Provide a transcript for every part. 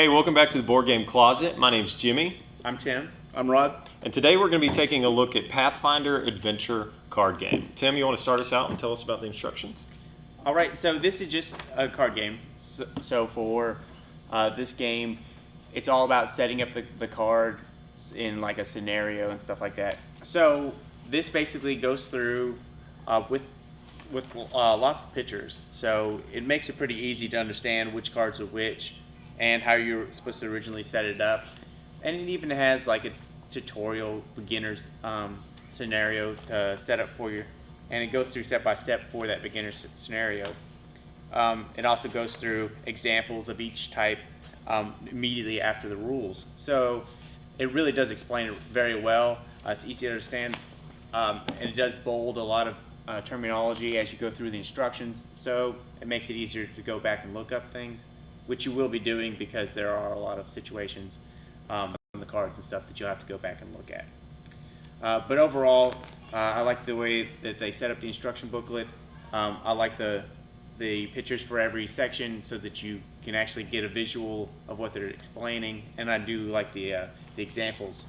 Hey, welcome back to the Board Game Closet. My name's Jimmy. I'm Tim. I'm Rod. And today we're going to be taking a look at Pathfinder Adventure card game. Tim, you want to start us out and tell us about the instructions? All right, so this is just a card game. So for this game, it's all about setting up the card in like a scenario and stuff like that. So this basically goes through with lots of pictures. So it makes it pretty easy to understand which cards are which and how you're supposed to originally set it up. And it even has like a tutorial beginner's scenario to set up for you. And it goes through step by step for that beginner scenario. It also goes through examples of each type immediately after the rules. So it really does explain it very well. It's easy to understand. And it does bold a lot of terminology as you go through the instructions. So it makes it easier to go back and look up things, which you will be doing because there are a lot of situations on the cards and stuff that you'll have to go back and look at. But overall, I like the way that they set up the instruction booklet. I like the pictures for every section so that you can actually get a visual of what they're explaining. And I do like the examples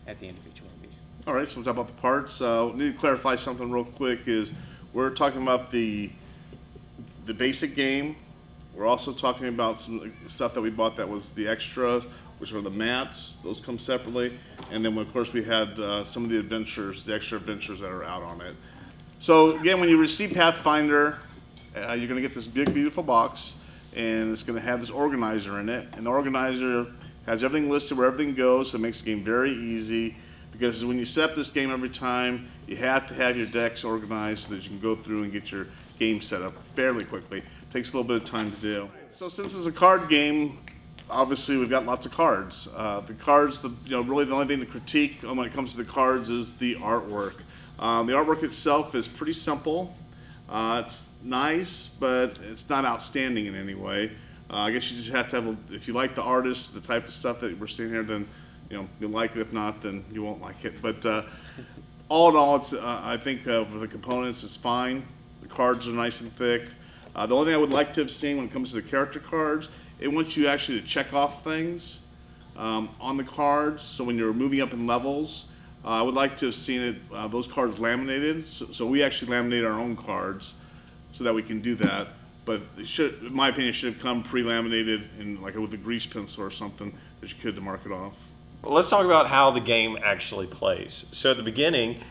at the end of each one of these. All right, so we'll talk about the parts. Need to clarify something real quick. Is we're talking about the basic game. We're also talking about some stuff that we bought that was the extra, which are the mats. Those come separately. And then, of course, we had some of the adventures, the extra adventures that are out on it. So, again, when you receive Pathfinder, you're going to get this big, beautiful box, and it's going to have this organizer in it. And the organizer has everything listed where everything goes, so it makes the game very easy. Because when you set up this game every time, you have to have your decks organized so that you can go through and get your game set up fairly quickly. It takes a little bit of time to do. So since it's a card game, obviously we've got lots of cards. The cards, really the only thing to critique when it comes to the cards is the artwork. The artwork itself is pretty simple. It's nice, but it's not outstanding in any way. I guess you just have to have, if you like the artist, the type of stuff that we're seeing here, then you'll like it. If not, then you won't like it. But all in all, it's, I think for the components, it's fine. The cards are nice and thick. The only thing I would like to have seen when it comes to the character cards, it wants you actually to check off things on the cards. So when you're moving up in levels, I would like to have seen it, those cards laminated. So we actually laminate our own cards so that we can do that. But it should, in my opinion, it should have come pre-laminated in like with a grease pencil or something that you could to mark it off. Well, let's talk about how the game actually plays. So at the beginning,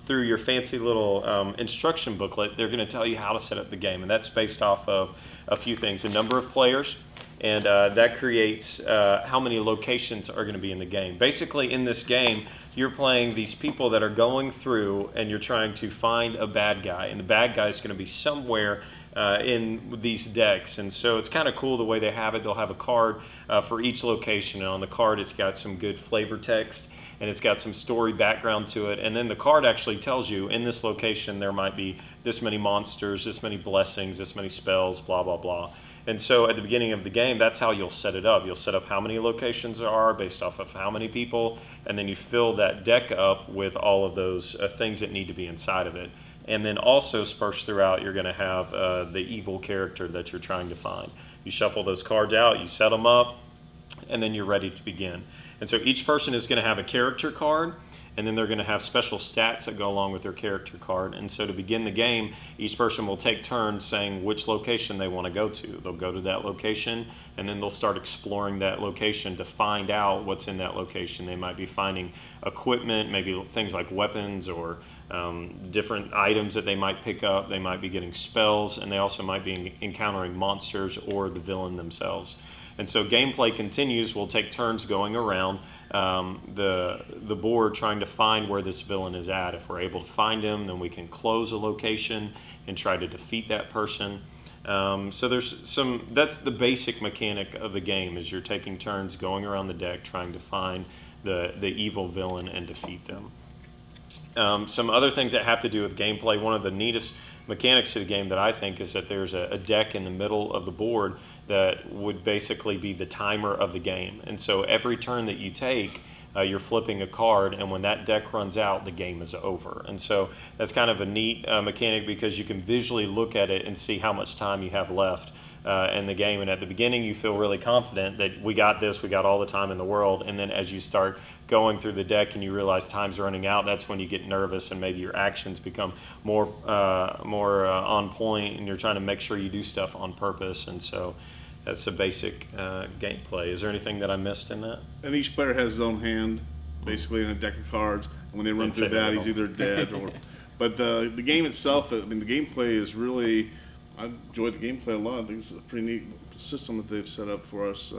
through your fancy little instruction booklet, they're going to tell you how to set up the game. And that's based off of a few things: the number of players, and that creates how many locations are going to be in the game. Basically, in this game, you're playing these people that are going through and you're trying to find a bad guy. And the bad guy is going to be somewhere in these decks. And so it's kind of cool the way they have it. They'll have a card for each location. And on the card, it's got some good flavor text and it's got some story background to it. And then the card actually tells you in this location there might be this many monsters, this many blessings, this many spells, blah, blah, blah. And so at the beginning of the game, that's how you'll set it up. You'll set up how many locations there are based off of how many people, and then you fill that deck up with all of those things that need to be inside of it. And then also dispersed throughout, you're going to have the evil character that you're trying to find. You shuffle those cards out, you set them up, and then you're ready to begin. And so each person is going to have a character card, and then they're going to have special stats that go along with their character card. And so to begin the game, each person will take turns saying which location they want to go to. They'll go to that location, and then they'll start exploring that location to find out what's in that location. They might be finding equipment, maybe things like weapons or different items that they might pick up. They might be getting spells, and they also might be encountering monsters or the villain themselves. And so gameplay continues. We'll take turns going around the board trying to find where this villain is at. If we're able to find him, then we can close a location and try to defeat that person. So that's the basic mechanic of the game, is you're taking turns going around the deck trying to find the evil villain and defeat them. Some other things that have to do with gameplay, one of the neatest mechanics of the game that I think is that there's a deck in the middle of the board that would basically be the timer of the game. And so every turn that you take, you're flipping a card, and when that deck runs out, the game is over. And so that's kind of a neat mechanic because you can visually look at it and see how much time you have left in the game. And at the beginning, you feel really confident that we got this, we got all the time in the world. And then as you start going through the deck and you realize time's running out, that's when you get nervous and maybe your actions become more on point, and you're trying to make sure you do stuff on purpose. And so that's the basic gameplay. Is there anything that I missed in that? And each player has his own hand, basically in a deck of cards. And when they run Didn't through say that, that he's either dead or. But the game itself, I mean, the gameplay is really. I enjoyed the gameplay a lot. I think it's a pretty neat system that they've set up for us.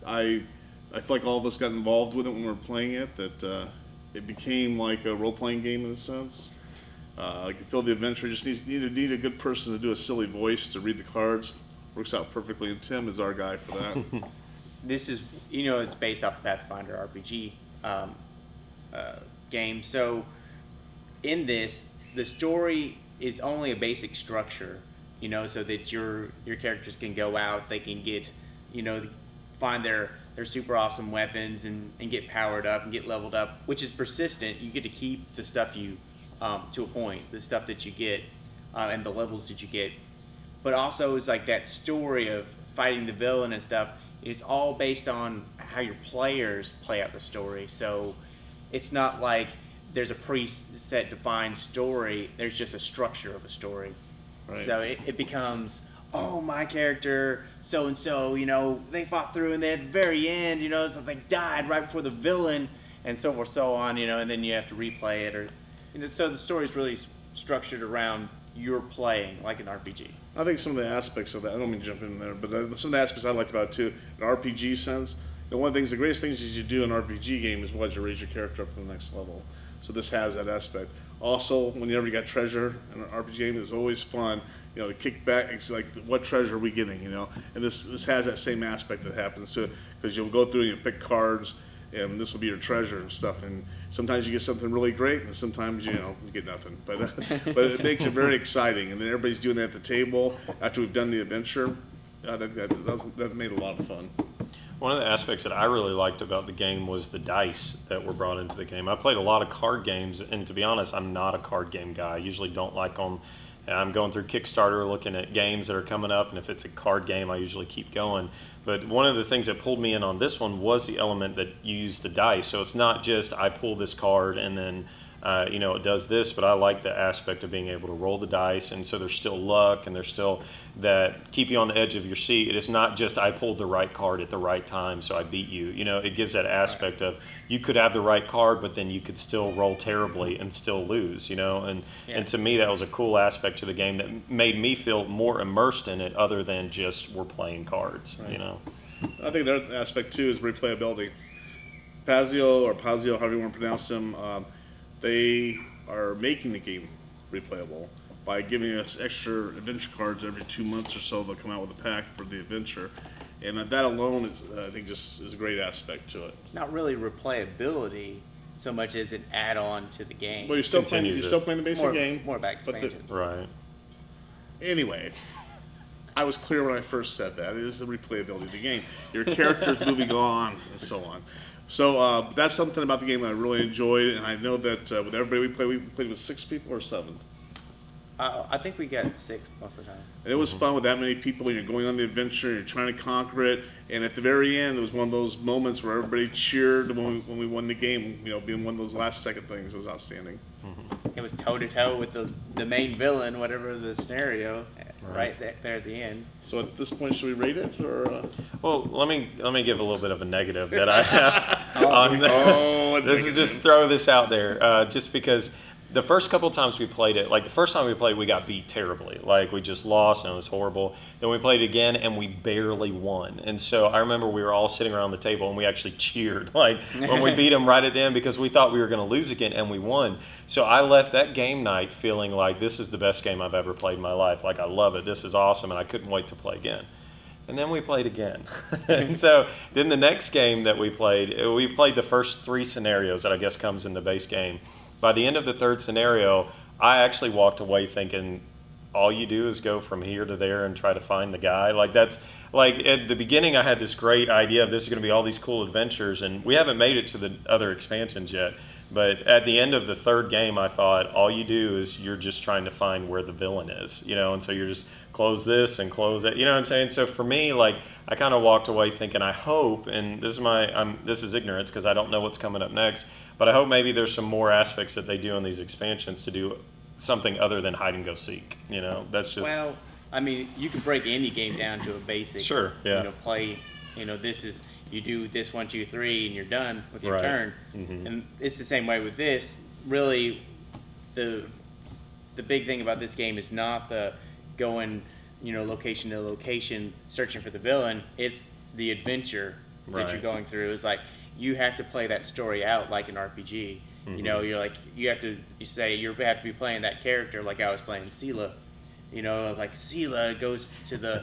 I feel like all of us got involved with it when we were playing it. That it became like a role-playing game in a sense. You can feel the adventure. Just need a good person to do a silly voice to read the cards. Works out perfectly, and Tim is our guy for that. This is, it's based off the Pathfinder RPG game. So in this, the story is only a basic structure, so that your characters can go out, they can get, find their super awesome weapons and get powered up and get leveled up, which is persistent. You get to keep the stuff you, to a point, the stuff that you get and the levels that you get. But also it's like that story of fighting the villain and stuff is all based on how your players play out the story. So it's not like there's a preset defined story, there's just a structure of a story. Right. So it becomes, oh, my character, so-and-so, they fought through, and then at the very end, so they died right before the villain, and so forth, so on, and then you have to replay it. Or, so the story's really structured around your playing, like an RPG. I think some of the aspects of that, I don't mean to jump in there, but some of the aspects I liked about it too, in an RPG sense, one of the greatest things you do in an RPG game is you raise your character up to the next level. So this has that aspect. Also, whenever you got treasure in an RPG game, it's always fun, to kick back, it's like, what treasure are we getting, And this has that same aspect that happens to it, because you'll go through and you pick cards, and this will be your treasure and stuff. And sometimes you get something really great, and sometimes you get nothing. But but it makes it very exciting. And then everybody's doing that at the table after we've done the adventure. That made a lot of fun. One of the aspects that I really liked about the game was the dice that were brought into the game. I played a lot of card games, and to be honest, I'm not a card game guy. I usually don't like them. I'm going through Kickstarter looking at games that are coming up, and if it's a card game, I usually keep going. But one of the things that pulled me in on this one was the element that you use the dice. So it's not just I pull this card and then it does this, but I like the aspect of being able to roll the dice, and so there's still luck, and there's still that keep you on the edge of your seat. It is not just I pulled the right card at the right time, so I beat you. It gives that aspect of you could have the right card, but then you could still roll terribly and still lose. And to me that was a cool aspect to the game that made me feel more immersed in it, other than just we're playing cards. Right. I think another aspect too is replayability. Pazio, however you want to pronounce them. They are making the game replayable by giving us extra adventure cards every 2 months or so. They'll come out with a pack for the adventure, and that alone is, I think, just is a great aspect to it. It's not really replayability so much as an add-on to the game. Well, you're still playing the basic game. More about expansions. Right. Anyway, I was clear when I first said that. It is the replayability of the game. Your character's moving on and so on. So that's something about the game that I really enjoyed, and I know that with everybody we played with 6 people or 7. I think we got 6 most of the time. And it was fun with that many people, and you're going on the adventure, and you're trying to conquer it, and at the very end, it was one of those moments where everybody cheered when we won the game, being one of those last-second things. It was outstanding. It was toe-to-toe with the main villain, whatever the scenario, right there at the end. So at this point, should we rate it, or? Well, let me give a little bit of a negative that I have on this. Is just throw this out there, just because the first couple times we played it, like the first time we played, we got beat terribly. Like we just lost and it was horrible. Then we played it again and we barely won. And so I remember we were all sitting around the table and we actually cheered like when we beat them right at the end, because we thought we were going to lose again, and we won. So I left that game night feeling like this is the best game I've ever played in my life. Like I love it. This is awesome, and I couldn't wait to play again. And then we played again. And so then the next game that we played the first 3 scenarios that I guess comes in the base game. By the end of the 3rd scenario, I actually walked away thinking, all you do is go from here to there and try to find the guy. Like that's like at the beginning, I had this great idea of this is going to be all these cool adventures, and we haven't made it to the other expansions yet. But at the end of the 3rd game, I thought all you do is you're just trying to find where the villain is, and so you're just close this and close it. You know what I'm saying? So for me, like, I kind of walked away thinking, I hope, and this is ignorance because I don't know what's coming up next, but I hope maybe there's some more aspects that they do in these expansions to do something other than hide and go seek. You know, that's just Well, I mean, you can break any game down to a basic. Sure, yeah. You know, play. You know, this is you do this 1, 2, 3, and you're done with your Right. turn. And it's the same way with this. Really, the big thing about this game is not the going, you know, location to location searching for the villain. It's the adventure that Right. you're going through. It's like you have to play that story out like an RPG. You know, you have to be playing that character like I was playing Sela. You know, like Sela goes to the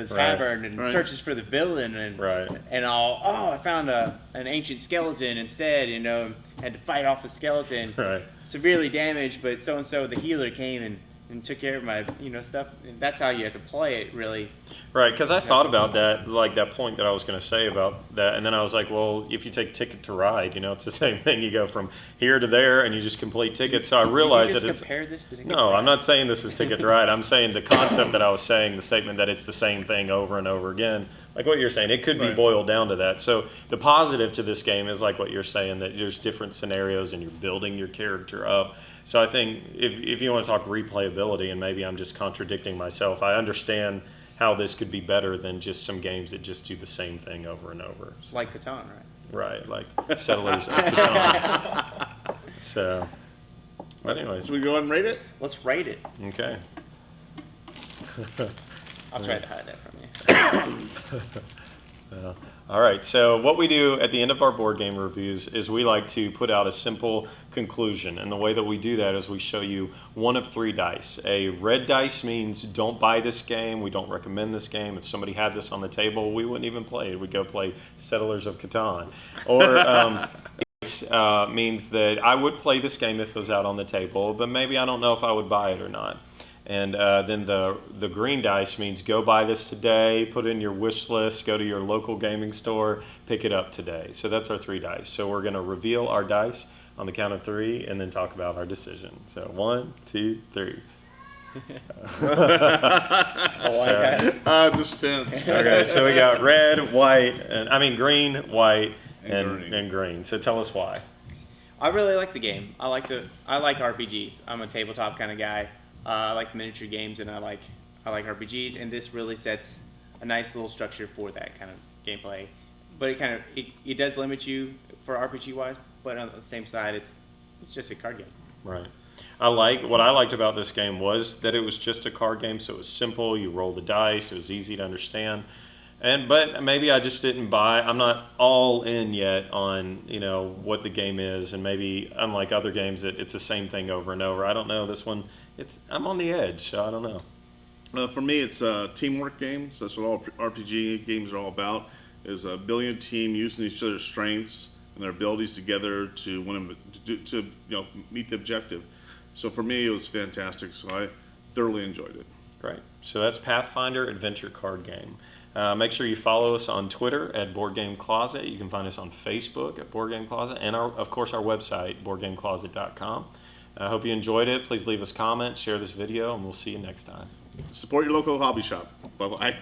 tavern and Right. searches for the villain, and Right. I found an ancient skeleton instead. You know, had to fight off the skeleton, Right. severely damaged, but so and so the healer came and took care of my stuff. And that's how you have to play it, really. Right, because I thought about that, like that point that I was going to say about that, and then I was like, well, if you take Ticket to Ride, it's the same thing. You go from here to there, and you just complete tickets. So I realized Did you that just it's compare this to Ticket no, to Ride? I'm not saying this is Ticket to Ride. I'm saying the concept that I was saying, the statement that it's the same thing over and over again, like what you're saying. It could be Right. boiled down to that. So the positive to this game is like what you're saying, that there's different scenarios and you're building your character up. So I think if you want to talk replayability, and maybe I'm just contradicting myself, I understand how this could be better than just some games that just do the same thing over and over. Like Catan, right? Right, like Settlers of Catan. So, but anyways, So we go ahead and rate it? Let's rate it. okay. I'll try to hide that from you. All right, so what we do at the end of our board game reviews is we like to put out a simple conclusion. And the way that we do that is we show you one of 3 dice. A red dice means don't buy this game, we don't recommend this game. If somebody had this on the table, we wouldn't even play it. We'd go play Settlers of Catan. Or means that I would play this game if it was out on the table, but maybe I don't know if I would buy it or not. And then the green dice means go buy this today, put it in your wish list, go to your local gaming store, pick it up today. So that's our 3 dice. So we're going to reveal our dice on the count of 3 and then talk about our decision. So 1, 2, 3. Dissent. Okay, so we got red, white, green, white, and green. So tell us why. I really like the game. I like RPGs. I'm a tabletop kind of guy. I like miniature games, and I like RPGs, and this really sets a nice little structure for that kind of gameplay. But it does limit you for RPG wise, but on the same side, it's just a card game. Right. What I liked about this game was that it was just a card game, so it was simple. You roll the dice. It was easy to understand. But maybe I just didn't buy. I'm not all in yet on what the game is, and maybe unlike other games, it's the same thing over and over. I don't know this one. I'm on the edge, so I don't know. For me, it's teamwork games. That's what all RPG games are all about. Is building a team, using each other's strengths and their abilities together to meet the objective. So for me, it was fantastic. So I thoroughly enjoyed it. Great. So that's Pathfinder Adventure Card Game. Make sure you follow us on Twitter at Board Game Closet. You can find us on Facebook at Board Game Closet, and of course our website, boardgamecloset.com. I hope you enjoyed it. Please leave us comments, share this video, and we'll see you next time. Support your local hobby shop. Bye-bye.